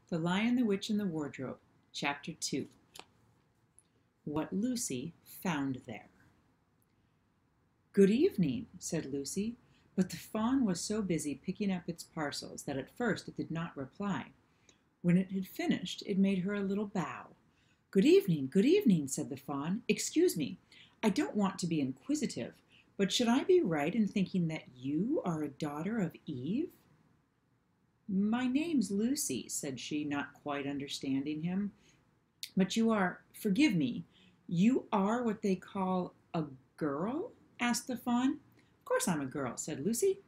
The Lion, the Witch, and the Wardrobe, Chapter 2. What Lucy Found There. "Good evening," said Lucy, but the fawn was so busy picking up its parcels that at first it did not reply. When it had finished, it made her a little bow. Good evening," said the fawn. "Excuse me, I don't want to be inquisitive, but should I be right in thinking that you are a daughter of Eve?" "My name's Lucy," said she, not quite understanding him. "But forgive me, you are what they call a girl?" asked the fawn. "Of course I'm a girl," said Lucy.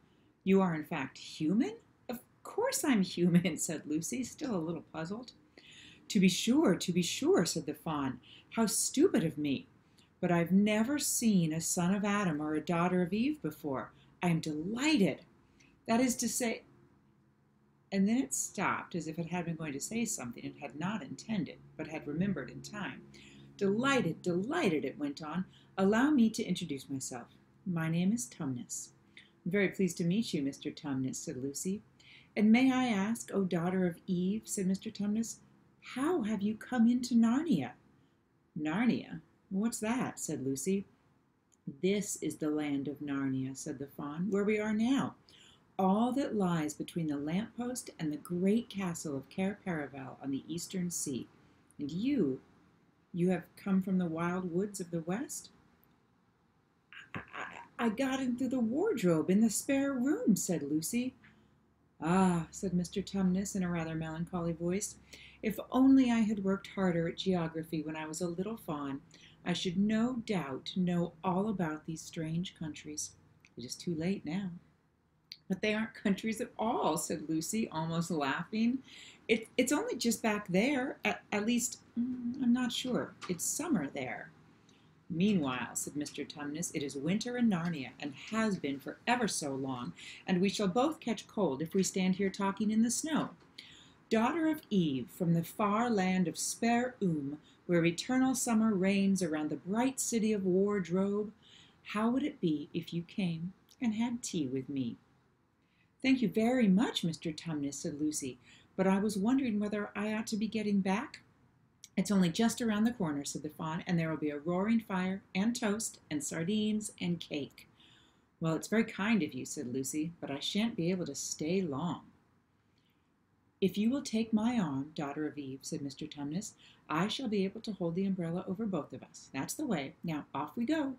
"You are in fact human?" "Of course I'm human," said Lucy, still a little puzzled. To be sure," said the fawn. "How stupid of me! But I've never seen a son of Adam or a daughter of Eve before. I am delighted. That is to say—" And then it stopped as if it had been going to say something it had not intended, but had remembered in time. Delighted, it went on. "Allow me to introduce myself. My name is Tumnus." "I'm very pleased to meet you, Mr. Tumnus," said Lucy. "And may I ask, O daughter of Eve," said Mr. Tumnus, "how have you come into Narnia?" "Narnia? What's that?" said Lucy. "This is the land of Narnia," said the fawn, "where we are now. All that lies between the lamppost and the great castle of Cair Paravel on the eastern sea. And you have come from the wild woods of the west?" I got into the wardrobe in the spare room," said Lucy. "Ah," said Mr. Tumnus in a rather melancholy voice, "if only I had worked harder at geography when I was a little fawn, I should no doubt know all about these strange countries. It is too late now." "But they aren't countries at all," said Lucy, almost laughing. It's only just back there. At least, I'm not sure. It's summer there." "Meanwhile," said Mr. Tumnus, "it is winter in Narnia, and has been for ever so long, and we shall both catch cold if we stand here talking in the snow. Daughter of Eve, from the far land of Spare where eternal summer reigns around the bright city of Wardrobe, how would it be if you came and had tea with me?" "Thank you very much, Mr. Tumnus," said Lucy, "but I was wondering whether I ought to be getting back." "It's only just around the corner," said the fawn, "and there will be a roaring fire, and toast, and sardines, and cake." "Well, it's very kind of you," said Lucy, "but I shan't be able to stay long." "If you will take my arm, daughter of Eve," said Mr. Tumnus, "I shall be able to hold the umbrella over both of us. That's the way. Now, off we go."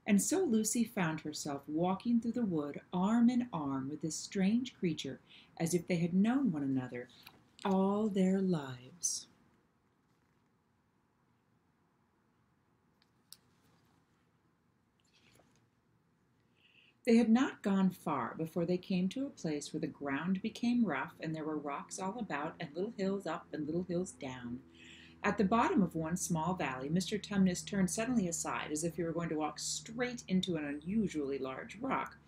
And so Lucy found herself walking through the wood arm in arm with this strange creature, as if they had known one another all their lives. They had not gone far before they came to a place where the ground became rough and there were rocks all about and little hills up and little hills down. At the bottom of one small valley, Mr. Tumnus turned suddenly aside as if he were going to walk straight into an unusually large rock.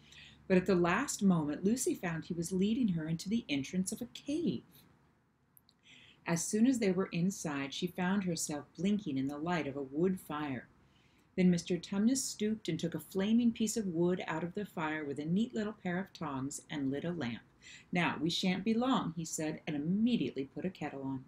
But at the last moment, Lucy found he was leading her into the entrance of a cave. As soon as they were inside, she found herself blinking in the light of a wood fire. Then Mr. Tumnus stooped and took a flaming piece of wood out of the fire with a neat little pair of tongs and lit a lamp. "Now, we shan't be long," he said, and immediately put a kettle on.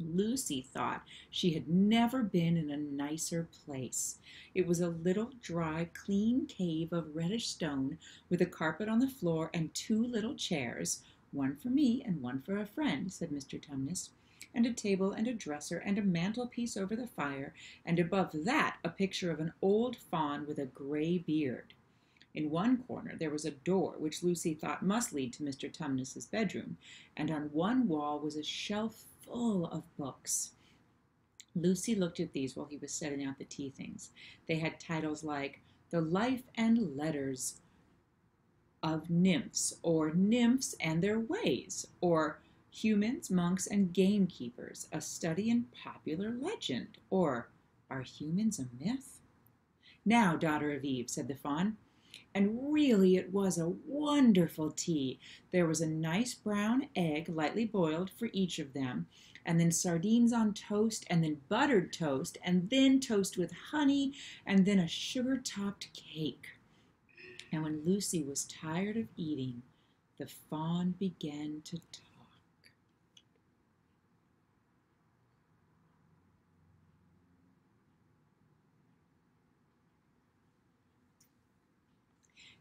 Lucy thought she had never been in a nicer place. It was a little dry, clean cave of reddish stone with a carpet on the floor and two little chairs, "one for me and one for a friend," said Mr. Tumnus, "and a table and a dresser and a mantelpiece over the fire, and above that a picture of an old fawn with a gray beard." In one corner there was a door which Lucy thought must lead to Mr. Tumnus's bedroom, and on one wall was a shelf full of books. Lucy looked at these while he was setting out the tea things. They had titles like "The Life and Letters of Nymphs," or "Nymphs and Their Ways," or "Humans, Monks, and Gamekeepers, a Study in Popular Legend," or "Are Humans a Myth?" "Now, daughter of Eve," said the fawn. And really it was a wonderful tea. There was a nice brown egg, lightly boiled, for each of them, and then sardines on toast, and then buttered toast, and then toast with honey, and then a sugar-topped cake. And when Lucy was tired of eating, the fawn began to talk.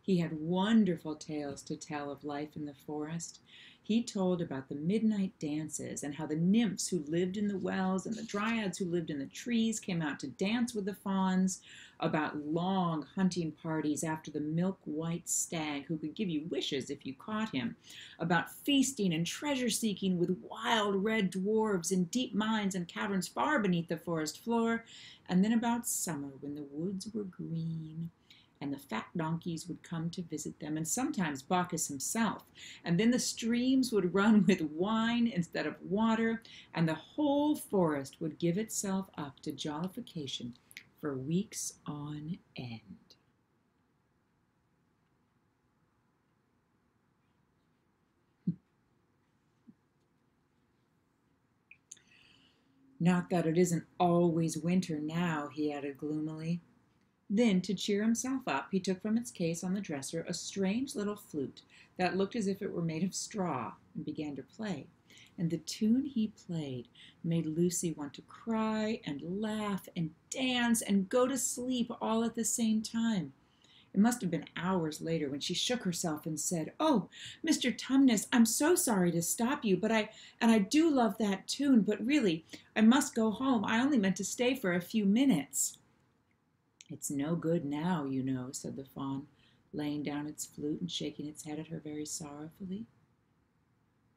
He had wonderful tales to tell of life in the forest. He told about the midnight dances and how the nymphs who lived in the wells and the dryads who lived in the trees came out to dance with the fauns, about long hunting parties after the milk-white stag who could give you wishes if you caught him, about feasting and treasure-seeking with wild red dwarves in deep mines and caverns far beneath the forest floor, and then about summer when the woods were green and the fat donkeys would come to visit them, and sometimes Bacchus himself. And then the streams would run with wine instead of water, and the whole forest would give itself up to jollification for weeks on end. Not that it isn't always winter now, he added gloomily. Then, to cheer himself up, he took from its case on the dresser a strange little flute that looked as if it were made of straw, and began to play. And the tune he played made Lucy want to cry and laugh and dance and go to sleep all at the same time. It must have been hours later when she shook herself and said, "Oh, Mr. Tumnus, I'm so sorry to stop you, but I do love that tune, but really, I must go home. I only meant to stay for a few minutes." "It's no good now, you know," said the fawn, laying down its flute and shaking its head at her very sorrowfully.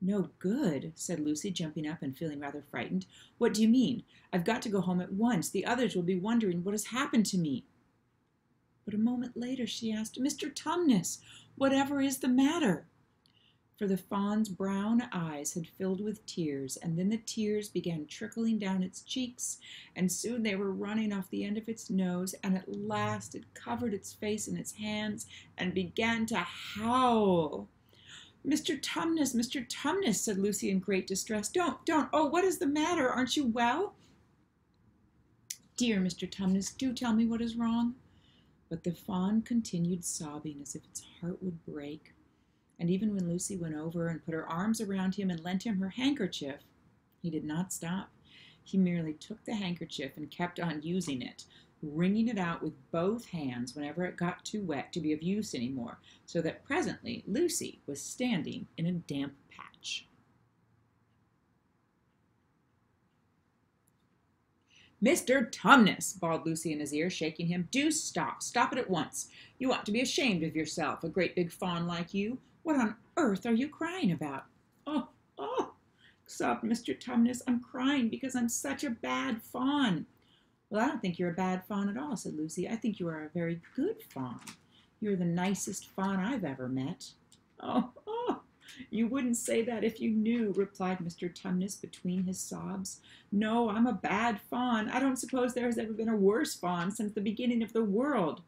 "No good?" said Lucy, jumping up and feeling rather frightened. "What do you mean? I've got to go home at once. The others will be wondering what has happened to me." But a moment later she asked, "Mr. Tumnus, whatever is the matter?" For the fawn's brown eyes had filled with tears, and then the tears began trickling down its cheeks, and soon they were running off the end of its nose, and at last it covered its face in its hands and began to howl. "Mr. Tumnus, said Lucy in great distress. Don't. Oh, what is the matter? Aren't you well?" "Dear Mr. Tumnus, do tell me what is wrong." But the fawn continued sobbing as if its heart would break. And even when Lucy went over and put her arms around him and lent him her handkerchief, he did not stop. He merely took the handkerchief and kept on using it, wringing it out with both hands whenever it got too wet to be of use anymore, so that presently Lucy was standing in a damp patch. "Mr. Tumnus," bawled Lucy in his ear, shaking him, "do stop. Stop it at once. You ought to be ashamed of yourself, a great big fawn like you. What on earth are you crying about?" Oh, sobbed Mr. Tumnus. "I'm crying because I'm such a bad fawn." "Well, I don't think you're a bad fawn at all," said Lucy. "I think you are a very good fawn. You're the nicest fawn I've ever met." Oh, you wouldn't say that if you knew," replied Mr. Tumnus between his sobs. "No, I'm a bad fawn. I don't suppose there has ever been a worse fawn since the beginning of the world."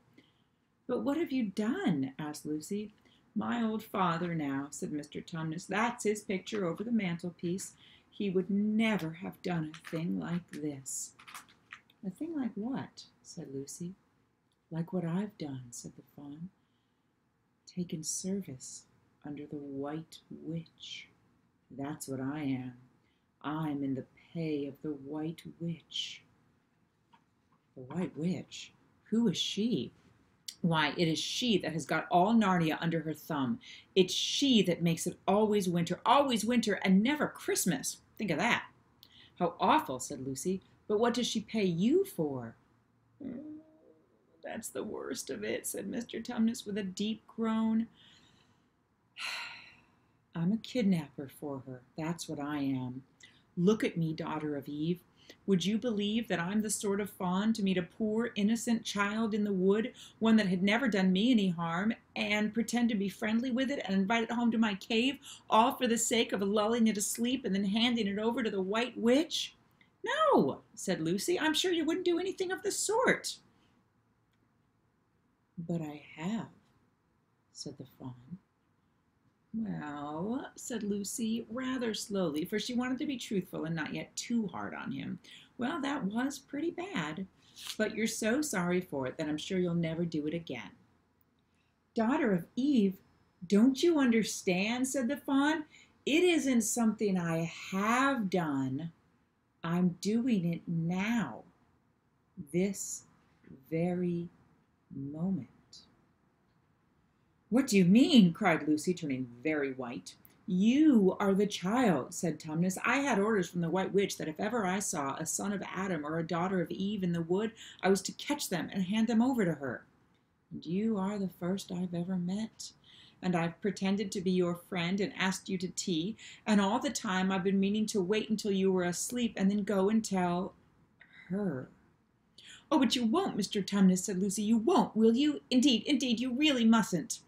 "But what have you done?" asked Lucy. "My old father now," said Mr. Tumnus. "That's his picture over the mantelpiece. He would never have done a thing like this." "A thing like what?" said Lucy. "Like what I've done," said the fawn. "Taken service under the White Witch. That's what I am. I'm in the pay of the White Witch." "The White Witch? Who is she?" "Why, it is she that has got all Narnia under her thumb. It's she that makes it always winter, and never Christmas. Think of that." "How awful," said Lucy. "But what does she pay you for?" "That's the worst of it," said Mr. Tumnus with a deep groan. "I'm a kidnapper for her. That's what I am. Look at me, daughter of Eve. Would you believe that I'm the sort of fawn to meet a poor, innocent child in the wood, one that had never done me any harm, and pretend to be friendly with it and invite it home to my cave, all for the sake of lulling it asleep and then handing it over to the White Witch?" "No," said Lucy. "I'm sure you wouldn't do anything of the sort." "But I have," said the fawn. "Well," said Lucy, rather slowly, for she wanted to be truthful and not yet too hard on him. "Well, that was pretty bad. But you're so sorry for it that I'm sure you'll never do it again." "Daughter of Eve, don't you understand?" said the fawn. "It isn't something I have done. I'm doing it now, this very moment." "What do you mean?" cried Lucy, turning very white. "You are the child," said Tumnus. "I had orders from the White Witch that if ever I saw a son of Adam or a daughter of Eve in the wood, I was to catch them and hand them over to her. And you are the first I've ever met. And I've pretended to be your friend and asked you to tea, and all the time I've been meaning to wait until you were asleep and then go and tell her." "Oh, but you won't, Mr. Tumnus," said Lucy. "You won't, will you? Indeed, you really mustn't."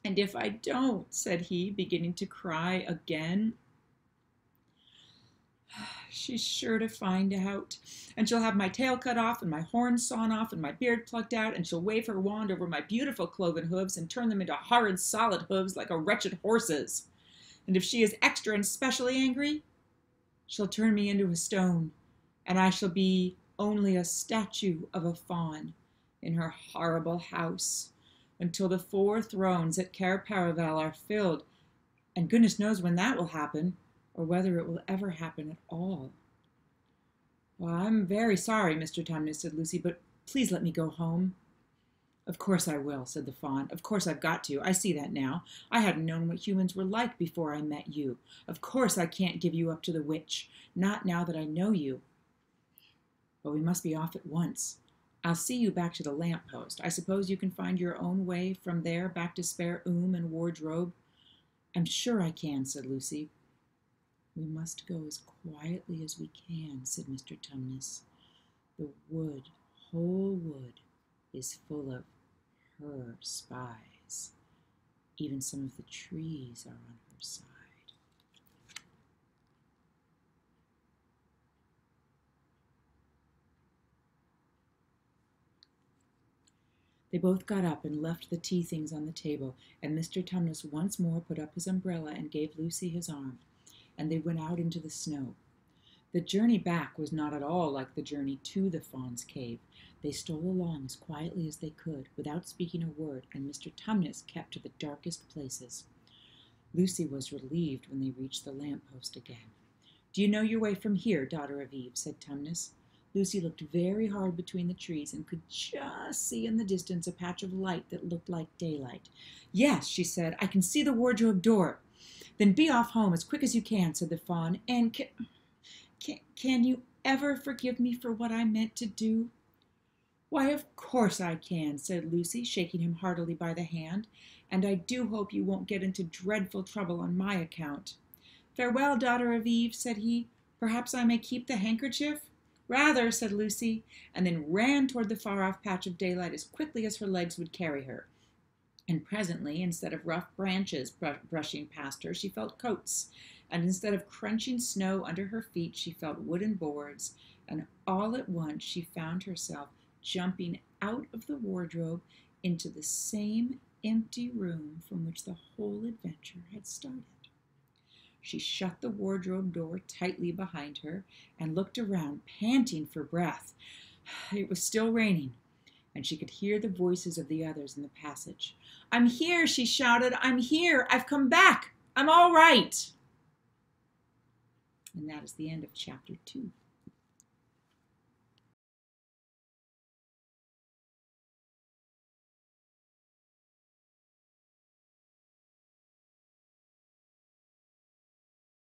"And if I don't," said he, beginning to cry again, "she's sure to find out. And she'll have my tail cut off and my horns sawn off and my beard plucked out, and she'll wave her wand over my beautiful cloven hooves and turn them into horrid solid hooves like a wretched horse's. And if she is extra and specially angry, she'll turn me into a stone, and I shall be only a statue of a fawn in her horrible house, until the 4 thrones at Cair Paravel are filled, and goodness knows when that will happen, or whether it will ever happen at all." "Well, I'm very sorry, Mr. Tumnus," said Lucy, "but please let me go home." "Of course I will," said the fawn. "Of course I've got to. I see that now. I hadn't known what humans were like before I met you. Of course I can't give you up to the witch, not now that I know you. But we must be off at once. I'll see you back to the lamp-post. I suppose you can find your own way from there back to Spare and Wardrobe?" "I'm sure I can," said Lucy. "We must go as quietly as we can," said Mr. Tumnus. "The wood, whole wood, is full of her spies. Even some of the trees are on her side." They both got up and left the tea things on the table, and Mr. Tumnus once more put up his umbrella and gave Lucy his arm, and they went out into the snow. The journey back was not at all like the journey to the fawn's cave. They stole along as quietly as they could, without speaking a word, and Mr. Tumnus kept to the darkest places. Lucy was relieved when they reached the lamp-post again. "Do you know your way from here, daughter of Eve?" said Tumnus. Lucy looked very hard between the trees and could just see in the distance a patch of light that looked like daylight. "Yes," she said, "I can see the wardrobe door." "Then be off home as quick as you can," said the fawn. "And can you ever forgive me for what I meant to do?" "Why, of course I can," said Lucy, shaking him heartily by the hand. "And I do hope you won't get into dreadful trouble on my account." "Farewell, daughter of Eve," said he. "Perhaps I may keep the handkerchief?" "Rather," said Lucy, and then ran toward the far-off patch of daylight as quickly as her legs would carry her. And presently, instead of rough branches brushing past her, she felt coats, and instead of crunching snow under her feet, she felt wooden boards, and all at once she found herself jumping out of the wardrobe into the same empty room from which the whole adventure had started. She shut the wardrobe door tightly behind her and looked around, panting for breath. It was still raining, and she could hear the voices of the others in the passage. "I'm here," she shouted. "I'm here. I've come back. I'm all right." And that is the end of chapter 2.